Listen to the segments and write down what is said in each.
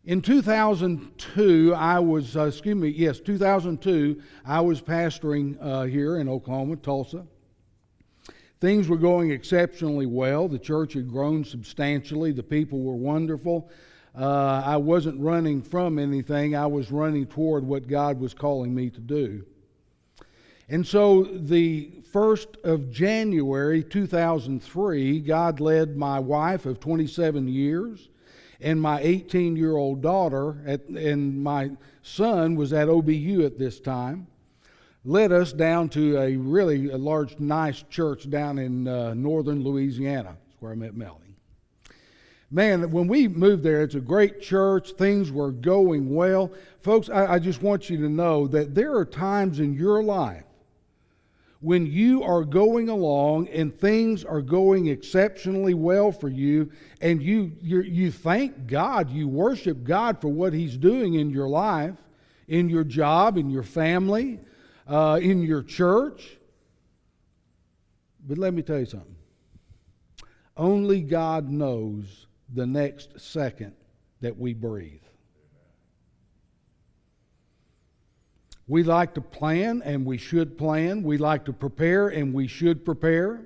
In 2002, 2002, I was pastoring here in Oklahoma, Tulsa. Things were going exceptionally well. The church had grown substantially. The people were wonderful. I wasn't running from anything. I was running toward what God was calling me to do. And so the 1st of January 2003, God led my wife of 27 years and my 18-year-old daughter, and my son was at OBU at this time, led us down to a large, nice church down in northern Louisiana. That's where I met Melanie. Man, when we moved there, it's a great church. Things were going well. Folks, I just want you to know that there are times in your life when you are going along and things are going exceptionally well for you, and you thank God, you worship God for what He's doing in your life, in your job, in your family, in your church. But let me tell you something. Only God knows the next second that we breathe. We like to plan, and we should plan. We like to prepare, and we should prepare.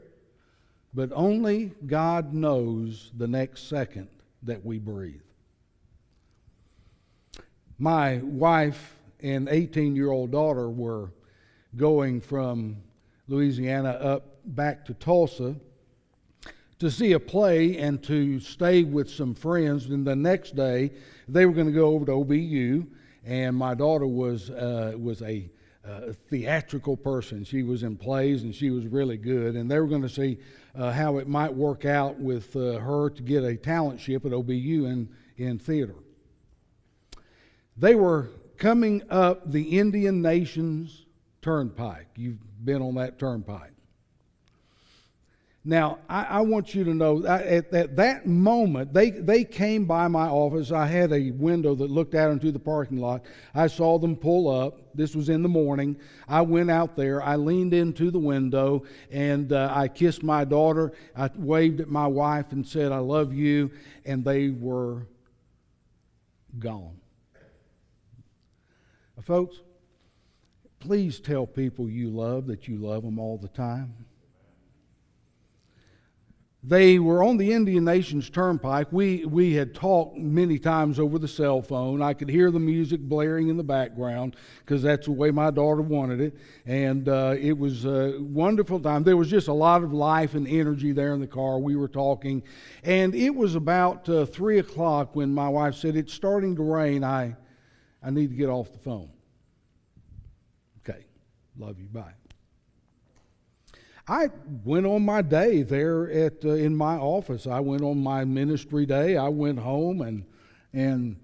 But only God knows the next second that we breathe. My wife and 18-year-old daughter were going from Louisiana up back to Tulsa to see a play and to stay with some friends. And the next day, they were going to go over to OBU. And my daughter was a theatrical person. She was in plays, and she was really good. And they were going to see how it might work out with her to get a talentship at OBU in theater. They were coming up the Indian Nations Turnpike. You've been on that turnpike. Now, I want you to know, at that moment, they came by my office. I had a window that looked out into the parking lot. I saw them pull up. This was in the morning. I went out there. I leaned into the window, and I kissed my daughter. I waved at my wife and said, "I love you," and they were gone. Folks, please tell people you love that you love them all the time. They were on the Indian Nations Turnpike. We had talked many times over the cell phone. I could hear the music blaring in the background because that's the way my daughter wanted it. And it was a wonderful time. There was just a lot of life and energy there in the car. We were talking. And it was about 3 o'clock when my wife said, "It's starting to rain. I need to get off the phone." Okay. Love you. Bye. I went on my day there in my office. I went on my ministry day. I went home and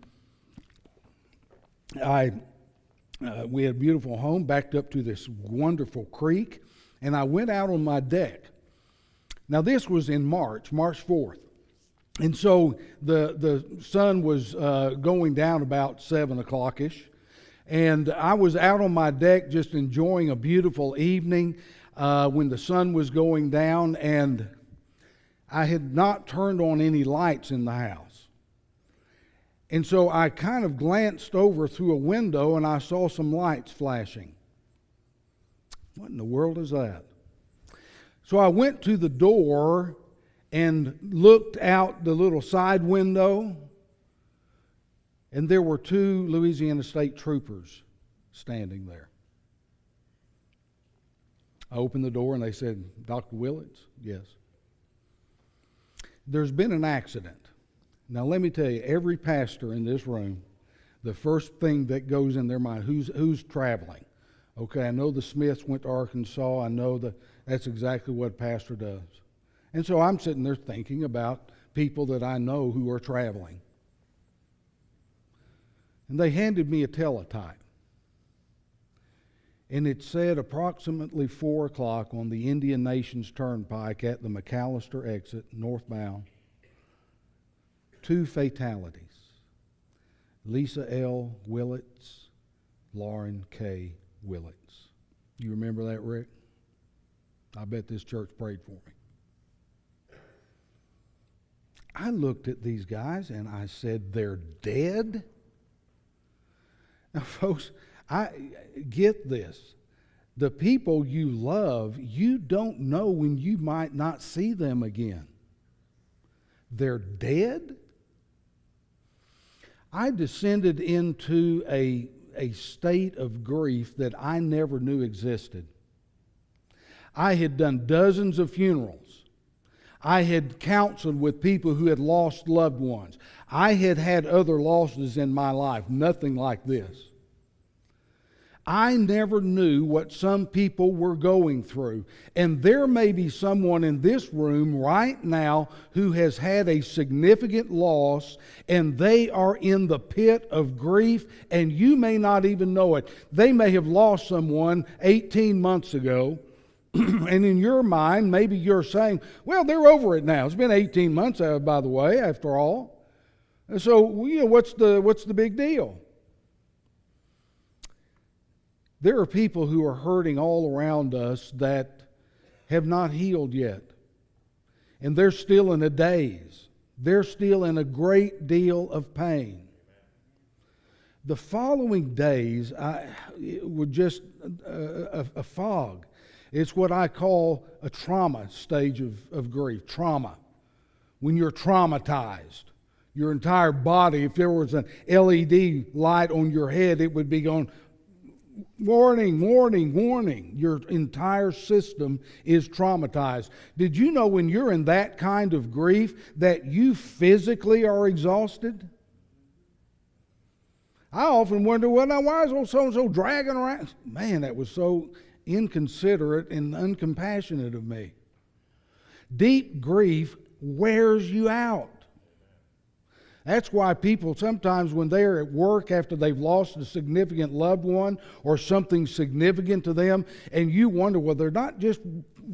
we had a beautiful home backed up to this wonderful creek, and I went out on my deck. Now this was in March 4th, and so the sun was going down about 7 o'clock-ish, and I was out on my deck just enjoying a beautiful evening. When the sun was going down, and I had not turned on any lights in the house. And so I kind of glanced over through a window, and I saw some lights flashing. What in the world is that? So I went to the door and looked out the little side window, and there were 2 Louisiana State Troopers standing there. I opened the door and they said, "Dr. Willits?" "Yes." "There's been an accident." Now let me tell you, every pastor in this room, the first thing that goes in their mind, who's traveling? Okay, I know the Smiths went to Arkansas. I know that's exactly what a pastor does. And so I'm sitting there thinking about people that I know who are traveling. And they handed me a teletype. And it said approximately 4 o'clock on the Indian Nations Turnpike at the McAllister exit, northbound, 2 fatalities. Lisa L. Willits, Lauren K. Willits. You remember that, Rick? I bet this church prayed for me. I looked at these guys and I said, they're dead? Now, folks, I get this. The people you love, you don't know when you might not see them again. They're dead? I descended into a state of grief that I never knew existed. I had done dozens of funerals. I had counseled with people who had lost loved ones. I had had other losses in my life, nothing like this. I never knew what some people were going through. And there may be someone in this room right now who has had a significant loss, and they are in the pit of grief, and you may not even know it. They may have lost someone 18 months ago, and in your mind, maybe you're saying, well, they're over it now. It's been 18 months, by the way, after all. And so, what's the big deal? There are people who are hurting all around us that have not healed yet. And they're still in a daze. They're still in a great deal of pain. The following days were just a fog. It's what I call a trauma stage of grief, trauma. When you're traumatized, your entire body, if there was an LED light on your head, it would be going, warning, warning, warning. Your entire system is traumatized. Did you know when you're in that kind of grief that you physically are exhausted? I often wonder, well, now why is old so-and-so dragging around? Man, that was so inconsiderate and uncompassionate of me. Deep grief wears you out. That's why people sometimes when they're at work after they've lost a significant loved one or something significant to them, and you wonder, well, they're not just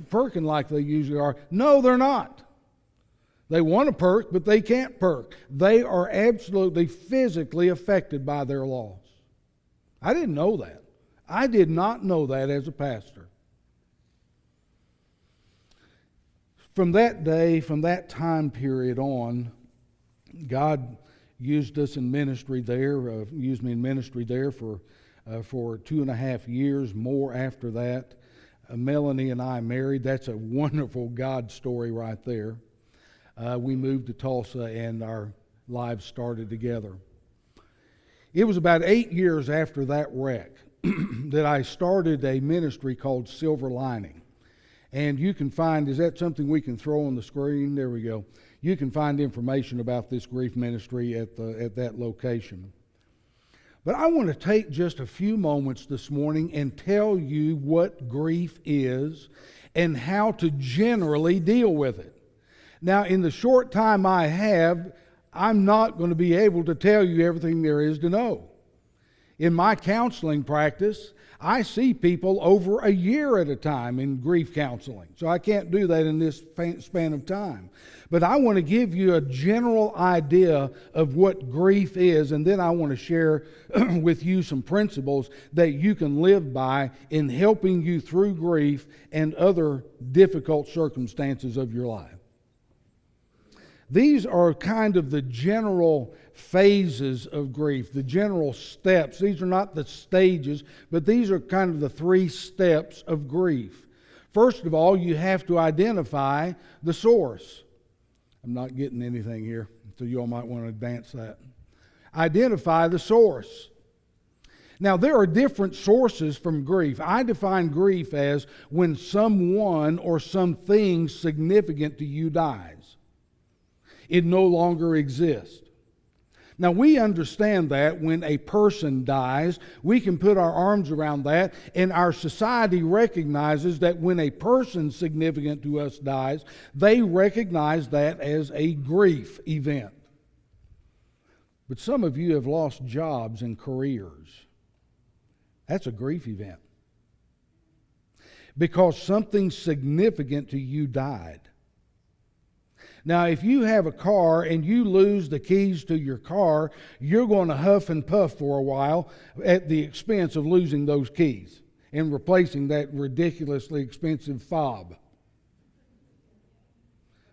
perking like they usually are. No, they're not. They want to perk, but they can't perk. They are absolutely physically affected by their loss. I didn't know that. I did not know that as a pastor. From that day, from that time period on, God used us in ministry there, used me in ministry there for 2.5 years, more after that. Melanie and I married. That's a wonderful God story right there. We moved to Tulsa and our lives started together. It was about 8 years after that wreck that I started a ministry called Silver Lining. And you can find, is that something we can throw on the screen? There we go. You can find information about this grief ministry at that location. But I want to take just a few moments this morning and tell you what grief is and how to generally deal with it. Now, in the short time I have, I'm not going to be able to tell you everything there is to know. In my counseling practice, I see people over a year at a time in grief counseling. So I can't do that in this span of time. But I want to give you a general idea of what grief is, and then I want to share with you some principles that you can live by in helping you through grief and other difficult circumstances of your life. These are kind of the general phases of grief, the general steps. These are not the stages, but these are kind of the 3 steps of grief. First of all, you have to identify the source. I'm not getting anything here, so you all might want to advance that. Identify the source. Now, there are different sources from grief. I define grief as when someone or something significant to you dies. It no longer exists. Now, we understand that when a person dies, we can put our arms around that, and our society recognizes that when a person significant to us dies, they recognize that as a grief event. But some of you have lost jobs and careers. That's a grief event. Because something significant to you died. Now, if you have a car and you lose the keys to your car, you're going to huff and puff for a while at the expense of losing those keys and replacing that ridiculously expensive fob.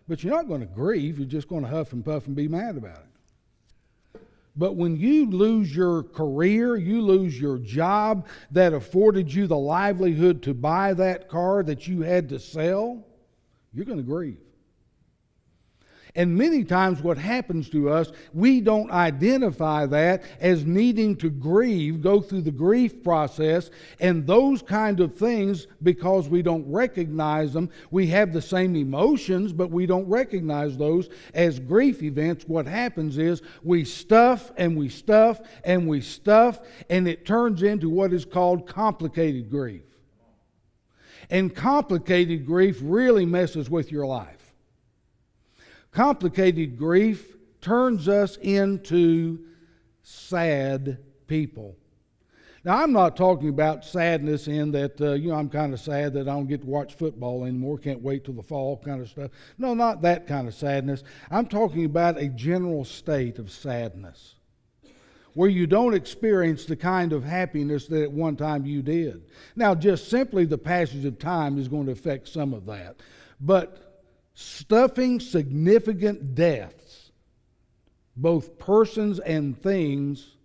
But you're not going to grieve. You're just going to huff and puff and be mad about it. But when you lose your career, you lose your job that afforded you the livelihood to buy that car that you had to sell, you're going to grieve. And many times what happens to us, we don't identify that as needing to grieve, go through the grief process, and those kind of things, because we don't recognize them. We have the same emotions, but we don't recognize those as grief events. What happens is we stuff and we stuff and we stuff, and it turns into what is called complicated grief. And complicated grief really messes with your life. Complicated grief turns us into sad people. Now, I'm not talking about sadness in that, I'm kind of sad that I don't get to watch football anymore, can't wait till the fall kind of stuff. No, not that kind of sadness. I'm talking about a general state of sadness where you don't experience the kind of happiness that at one time you did. Now, just simply the passage of time is going to affect some of that. But stuffing significant deaths, both persons and things,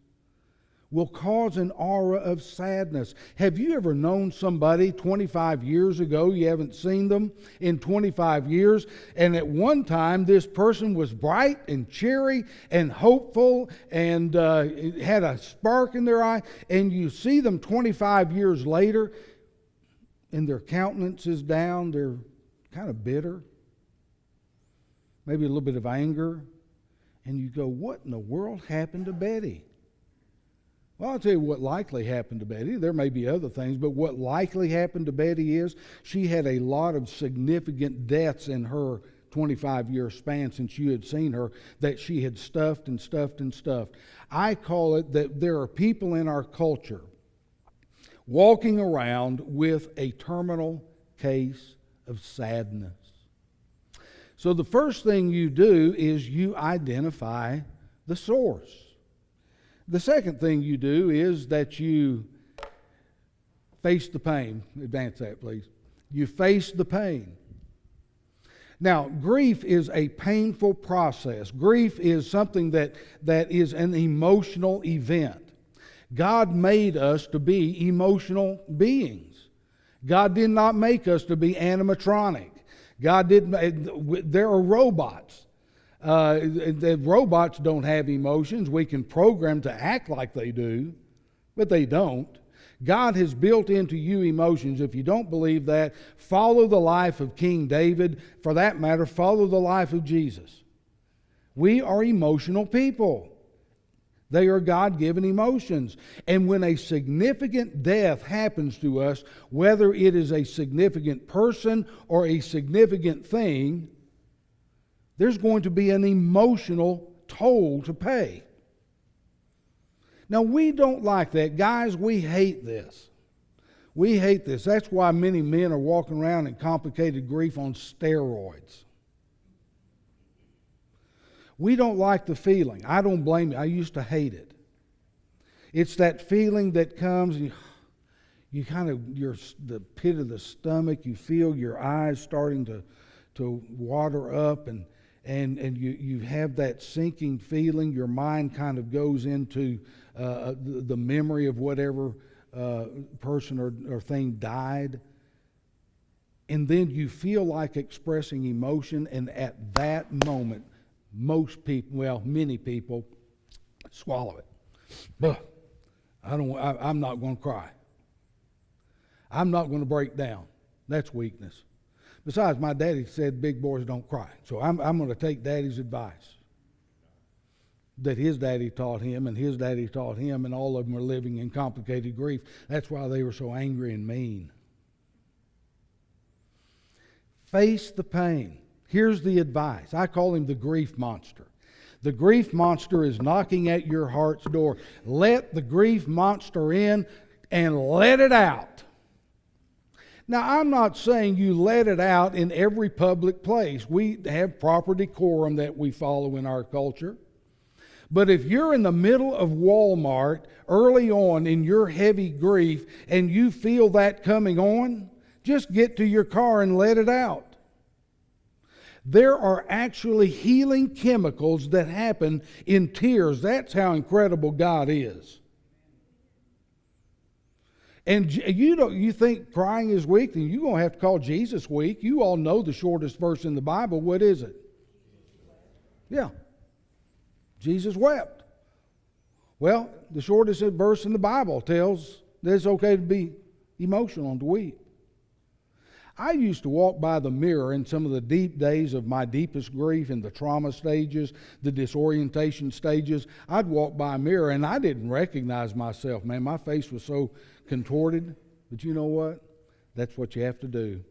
will cause an aura of sadness. Have you ever known somebody 25 years ago, you haven't seen them in 25 years, and at one time this person was bright and cheery and hopeful and had a spark in their eye, and you see them 25 years later and their countenance is down, they're kind of bitter, maybe a little bit of anger, and you go, what in the world happened to Betty? Well, I'll tell you what likely happened to Betty. There may be other things, but what likely happened to Betty is she had a lot of significant deaths in her 25-year span since you had seen her that she had stuffed and stuffed and stuffed. I call it that there are people in our culture walking around with a terminal case of sadness. So the first thing you do is you identify the source. The second thing you do is that you face the pain. Advance that, please. You face the pain. Now, grief is a painful process. Grief is something that is an emotional event. God made us to be emotional beings. God did not make us to be animatronic. God didn't. There are robots. The robots don't have emotions. We can program to act like they do, but they don't. God has built into you emotions. If you don't believe that, follow the life of King David. For that matter, follow the life of Jesus. We are emotional people. They are God-given emotions. And when a significant death happens to us, whether it is a significant person or a significant thing, there's going to be an emotional toll to pay. Now, we don't like that. Guys, we hate this. We hate this. That's why many men are walking around in complicated grief on steroids. We don't like the feeling. I don't blame you. I used to hate it. It's that feeling that comes, you kind of, the pit of the stomach, you feel your eyes starting to water up, and you have that sinking feeling. Your mind kind of goes into the memory of whatever person or thing died. And then you feel like expressing emotion, and at that moment, most people, many people, swallow it. I'm not going to cry. I'm not going to break down. That's weakness. Besides, my daddy said big boys don't cry. So I'm going to take Daddy's advice that his daddy taught him, and his daddy taught him, and all of them are living in complicated grief. That's why they were so angry and mean. Face the pain. Here's the advice. I call him the grief monster. The grief monster is knocking at your heart's door. Let the grief monster in and let it out. Now, I'm not saying you let it out in every public place. We have proper decorum that we follow in our culture. But if you're in the middle of Walmart early on in your heavy grief and you feel that coming on, just get to your car and let it out. There are actually healing chemicals that happen in tears. That's how incredible God is. And you think crying is weak, then you're going to have to call Jesus weak. You all know the shortest verse in the Bible. What is it? Yeah. Jesus wept. Well, the shortest verse in the Bible tells that it's okay to be emotional and to weep. I used to walk by the mirror in some of the deep days of my deepest grief, in the trauma stages, the disorientation stages. I'd walk by a mirror and I didn't recognize myself, man. My face was so contorted. But you know what? That's what you have to do.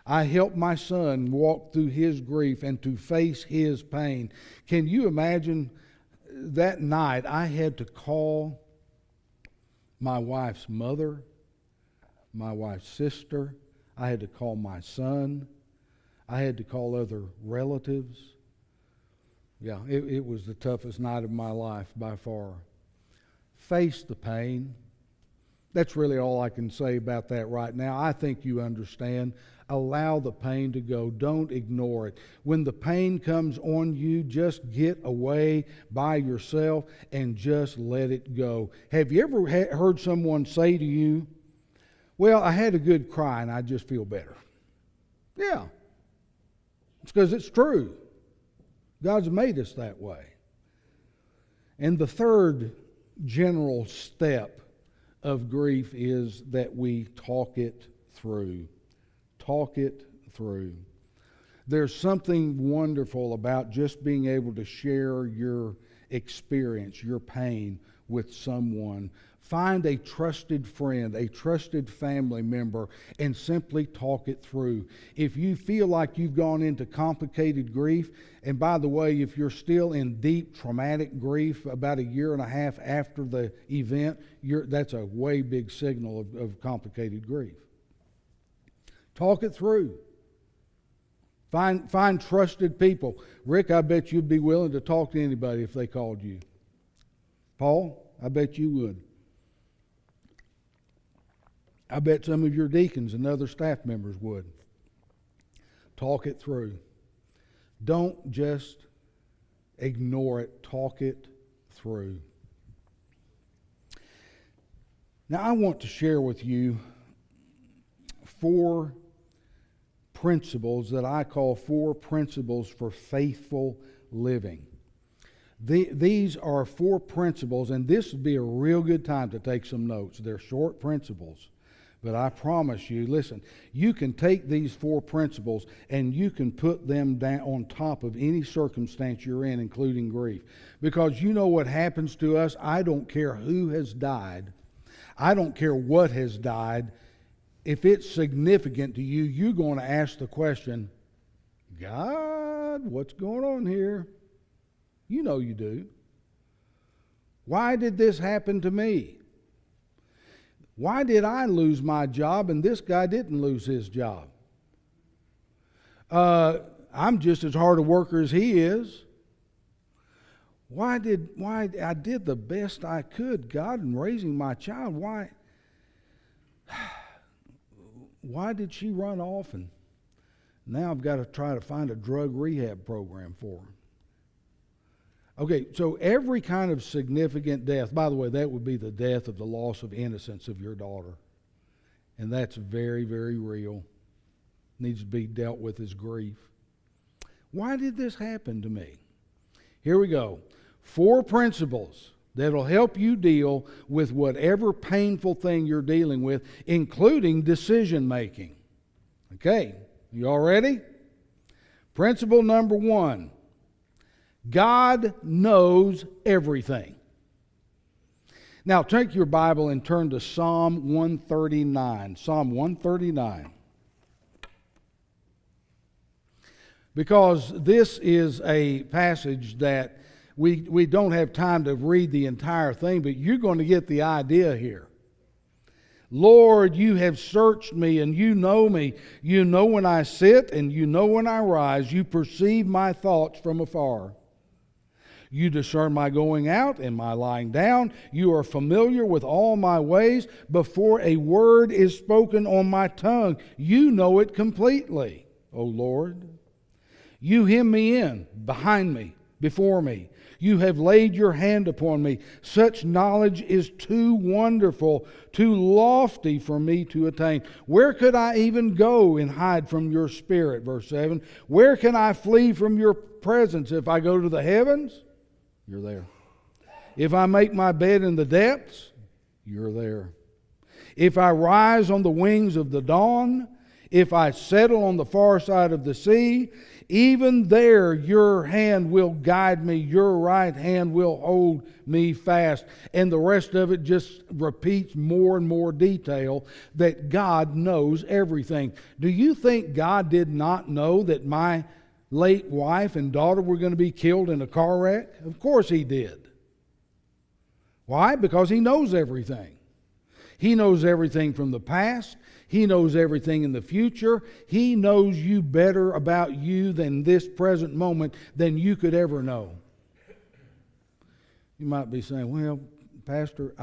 I helped my son walk through his grief and to face his pain. Can you imagine that night I had to call my wife's mother, my wife's sister. I had to call my son. I had to call other relatives. Yeah, it was the toughest night of my life by far. Face the pain. That's really all I can say about that right now. I think you understand. Allow the pain to go. Don't ignore it. When the pain comes on you, just get away by yourself and just let it go. Have you ever heard someone say to you, well, I had a good cry and I just feel better? Yeah. It's because it's true. God's made us that way. And the third general step of grief is that we talk it through. Talk it through. There's something wonderful about just being able to share your experience, your pain with someone. Find a trusted friend, a trusted family member, and simply talk it through. If you feel like you've gone into complicated grief, and by the way, if you're still in deep traumatic grief about a year and a half after the event, that's a way big signal of complicated grief. Talk it through. Find trusted people. Rick, I bet you'd be willing to talk to anybody if they called you. Paul, I bet you would. I bet some of your deacons and other staff members would. Talk it through. Don't just ignore it. Talk it through. Now, I want to share with you 4 principles that I call 4 principles for faithful living. These are 4 principles, and this would be a real good time to take some notes. They're short principles, but I promise you, listen, you can take these 4 principles and you can put them down on top of any circumstance you're in, including grief. Because you know what happens to us? I don't care who has died. I don't care what has died. If it's significant to you, you're going to ask the question, God, what's going on here? You know you do. Why did this happen to me? Why did I lose my job and this guy didn't lose his job? I'm just as hard a worker as he is. Why I did the best I could, God, in raising my child. Why did she run off, and now I've got to try to find a drug rehab program for her? Okay, so every kind of significant death, by the way, that would be the death of the loss of innocence of your daughter. And that's very, very real. Needs to be dealt with as grief. Why did this happen to me? Here we go. 4 principles that'll help you deal with whatever painful thing you're dealing with, including decision making. Okay, you all ready? Principle number 1. God knows everything. Now take your Bible and turn to Psalm 139. Psalm 139. Because this is a passage that we don't have time to read the entire thing, but you're going to get the idea here. Lord, you have searched me and you know me. You know when I sit and you know when I rise. You perceive my thoughts from afar. You discern my going out and my lying down. You are familiar with all my ways. Before a word is spoken on my tongue, you know it completely, O Lord. You hem me in, behind me, before me. You have laid your hand upon me. Such knowledge is too wonderful, too lofty for me to attain. Where could I even go and hide from your spirit? Verse 7. Where can I flee from your presence? If I go to the heavens, you're there. If I make my bed in the depths, you're there. If I rise on the wings of the dawn, if I settle on the far side of the sea, even there your hand will guide me, your right hand will hold me fast. And the rest of it just repeats more and more detail that God knows everything. Do you think God did not know that my late wife and daughter were going to be killed in a car wreck? Of course He did. Why? Because He knows everything. He knows everything from the past. He knows everything in the future. He knows you better about you than this present moment than you could ever know. You might be saying, well, Pastor,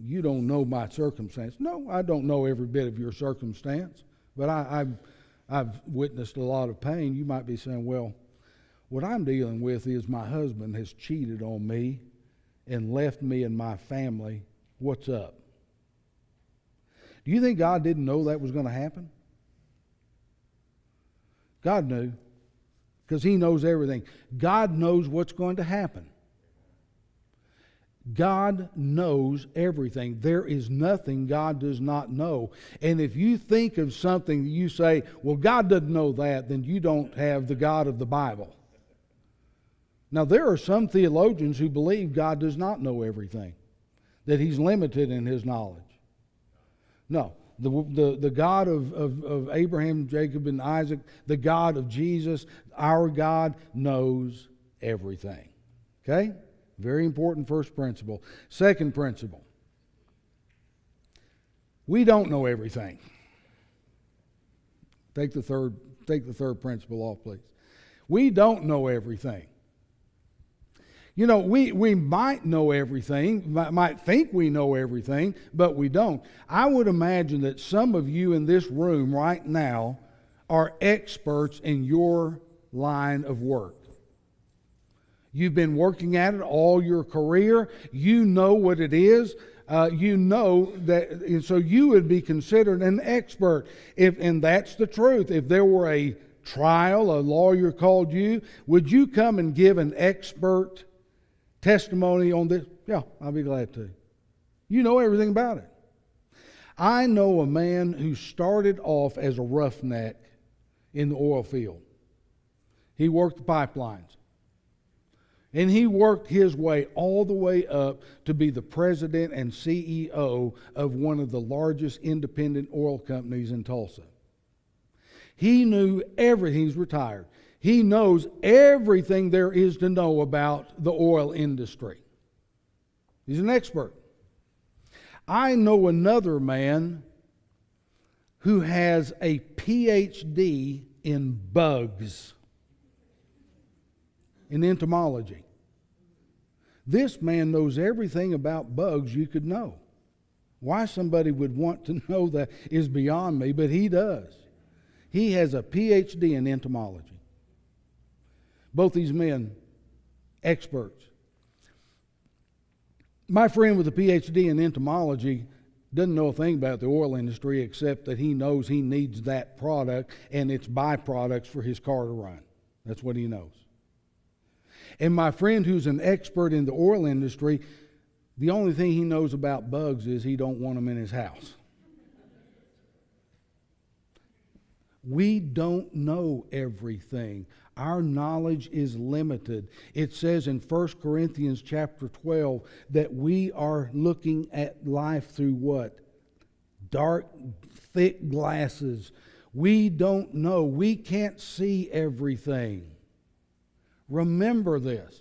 you don't know my circumstance. No, I don't know every bit of your circumstance, but I've witnessed a lot of pain. You might be saying, well, what I'm dealing with is my husband has cheated on me and left me and my family. What's up? Do you think God didn't know that was going to happen? God knew, because He knows everything. God knows what's going to happen. God knows everything. There is nothing God does not know. And if you think of something that you say, well, God doesn't know that, then you don't have the God of the Bible. Now, there are some theologians who believe God does not know everything, that He's limited in His knowledge. No, the God of Abraham, Jacob, and Isaac, the God of Jesus, our God knows everything. Okay? Very important first principle. Second principle. We don't know everything. Take the third principle off, please. We don't know everything. You know, we might know everything, might think we know everything, but we don't. I would imagine that some of you in this room right now are experts in your line of work. You've been working at it all your career. You know what it is. You know that, and so you would be considered an expert. And that's the truth. If there were a trial, a lawyer called you, would you come and give an expert testimony on this? Yeah, I'll be glad to. You know everything about it. I know a man who started off as a roughneck in the oil field. He worked the pipelines. And he worked his way all the way up to be the president and CEO of one of the largest independent oil companies in Tulsa. He knew everything. He's retired. He knows everything there is to know about the oil industry. He's an expert. I know another man who has a PhD in bugs, in entomology. This man knows everything about bugs you could know. Why somebody would want to know that is beyond me, but he does. He has a PhD in entomology. Both these men, experts. My friend with a PhD in entomology doesn't know a thing about the oil industry except that he knows he needs that product and its byproducts for his car to run. That's what he knows. And my friend who's an expert in the oil industry, the only thing he knows about bugs is he don't want them in his house. We don't know everything. Our knowledge is limited. It says in 1 Corinthians chapter 12 that we are looking at life through what? Dark, thick glasses. We don't know. We can't see everything. Remember this.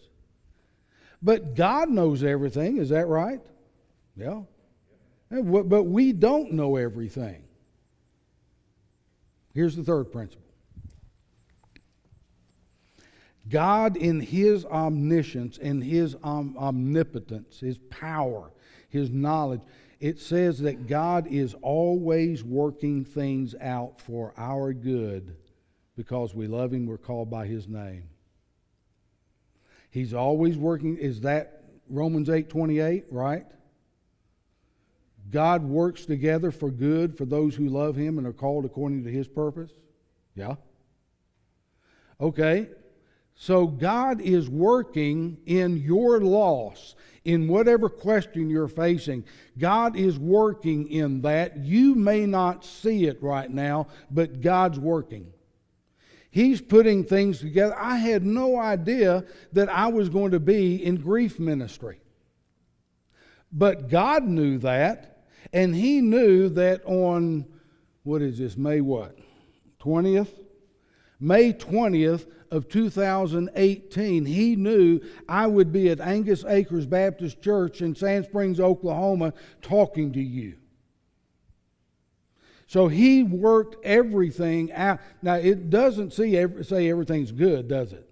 But God knows everything. Is that right? Yeah. But we don't know everything. Here's the third principle. God, in His omniscience and His omnipotence, His power, His knowledge, it says that God is always working things out for our good because we love Him, we're called by His name. He's always working. Is that Romans 8:28, right? God works together for good for those who love Him and are called according to His purpose? Yeah. Okay. So God is working in your loss, in whatever question you're facing. God is working in that. You may not see it right now, but God's working. He's putting things together. I had no idea that I was going to be in grief ministry. But God knew that, and He knew that on, what is this, May what? 20th? May 20th of 2018, He knew I would be at Angus Acres Baptist Church in Sand Springs, Oklahoma, talking to you. So He worked everything out. Now, it doesn't say everything's good, does it?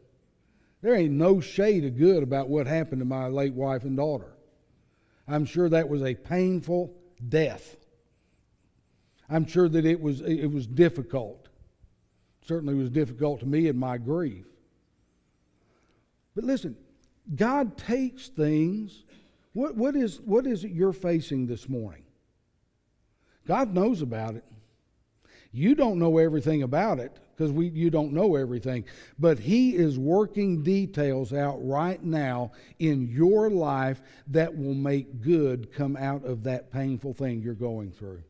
There ain't no shade of good about what happened to my late wife and daughter. I'm sure that was a painful death. I'm sure that it was difficult. Certainly was difficult to me in my grief. But listen, God takes things. What is it you're facing this morning? God knows about it. You don't know everything about it because you don't know everything. But He is working details out right now in your life that will make good come out of that painful thing you're going through.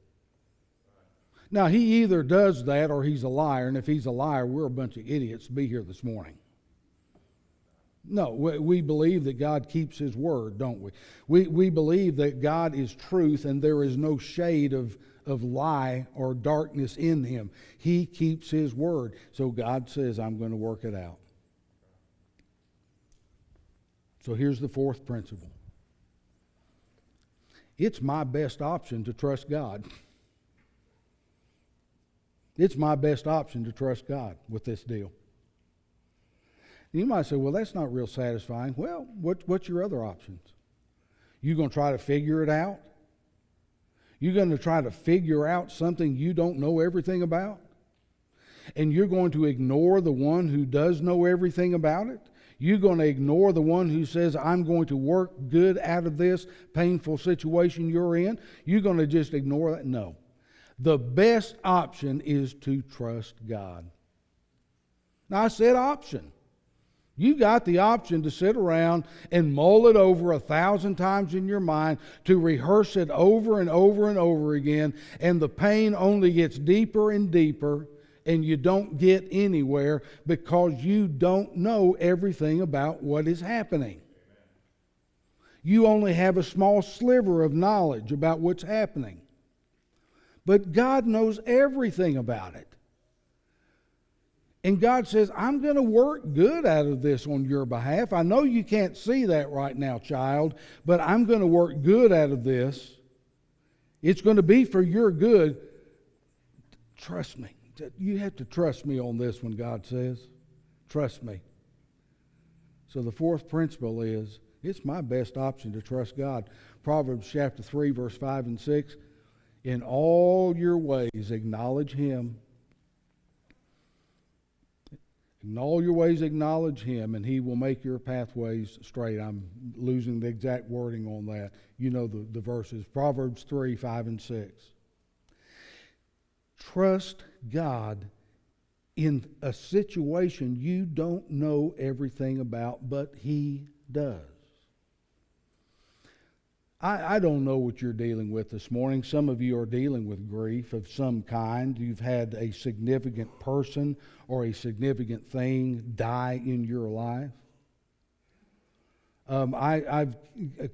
Now, He either does that or He's a liar. And if He's a liar, we're a bunch of idiots to be here this morning. No, we believe that God keeps His word, don't we? We believe that God is truth and there is no shade of lie or darkness in Him. He keeps His word. So God says, I'm going to work it out. So here's the fourth principle. It's my best option to trust God. It's my best option to trust God with this deal. You might say, well, that's not real satisfying. Well, what's your other options? You going to try to figure it out? You're going to try to figure out something you don't know everything about? And you're going to ignore the one who does know everything about it? You're going to ignore the one who says, I'm going to work good out of this painful situation you're in? You're going to just ignore that? No. The best option is to trust God. Now, I said option. You got the option to sit around and mull it over 1,000 times in your mind, to rehearse it over and over and over again, and the pain only gets deeper and deeper, and you don't get anywhere because you don't know everything about what is happening. You only have a small sliver of knowledge about what's happening. But God knows everything about it. And God says, I'm going to work good out of this on your behalf. I know you can't see that right now, child, but I'm going to work good out of this. It's going to be for your good. Trust me. You have to trust me on this one, God says. Trust me. So the fourth principle is, it's my best option to trust God. Proverbs chapter 3, verse 5 and 6. In all your ways acknowledge Him. In all your ways acknowledge Him, and He will make your pathways straight. I'm losing the exact wording on that. You know the verses. Proverbs 3, 5 and 6. Trust God in a situation you don't know everything about, but He does. I don't know what you're dealing with this morning. Some of you are dealing with grief of some kind. You've had a significant person or a significant thing die in your life. I've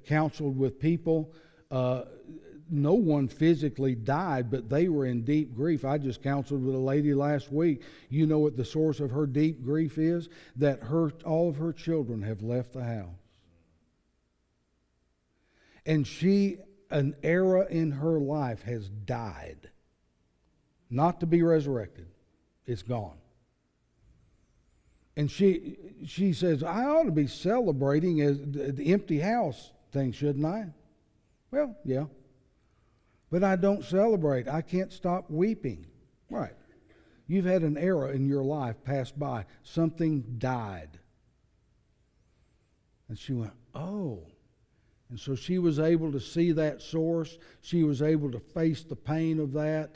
counseled with people. No one physically died, but they were in deep grief. I just counseled with a lady last week. You know what the source of her deep grief is? That all of her children have left the house. And an era in her life has died. Not to be resurrected. It's gone. And she says, I ought to be celebrating as the empty house thing, shouldn't I? Well, yeah. But I don't celebrate. I can't stop weeping. Right. You've had an era in your life pass by. Something died. And she went, oh. And so she was able to see that source. She was able to face the pain of that,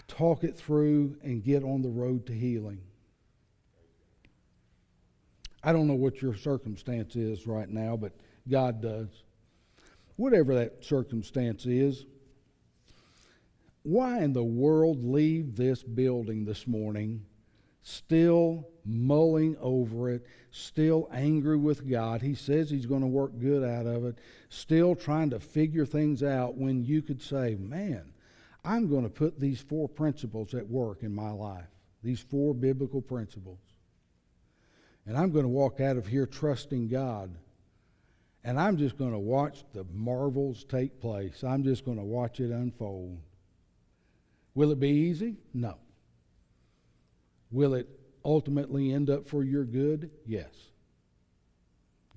talk it through, and get on the road to healing. I don't know what your circumstance is right now, but God does. Whatever that circumstance is, why in the world leave this building this morning still mulling over it, still angry with God? He says He's going to work good out of it, still trying to figure things out when you could say, man, I'm going to put these 4 principles at work in my life, these 4 biblical principles. And I'm going to walk out of here trusting God. And I'm just going to watch the marvels take place. I'm just going to watch it unfold. Will it be easy? No. Will it ultimately end up for your good? Yes.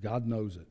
God knows it.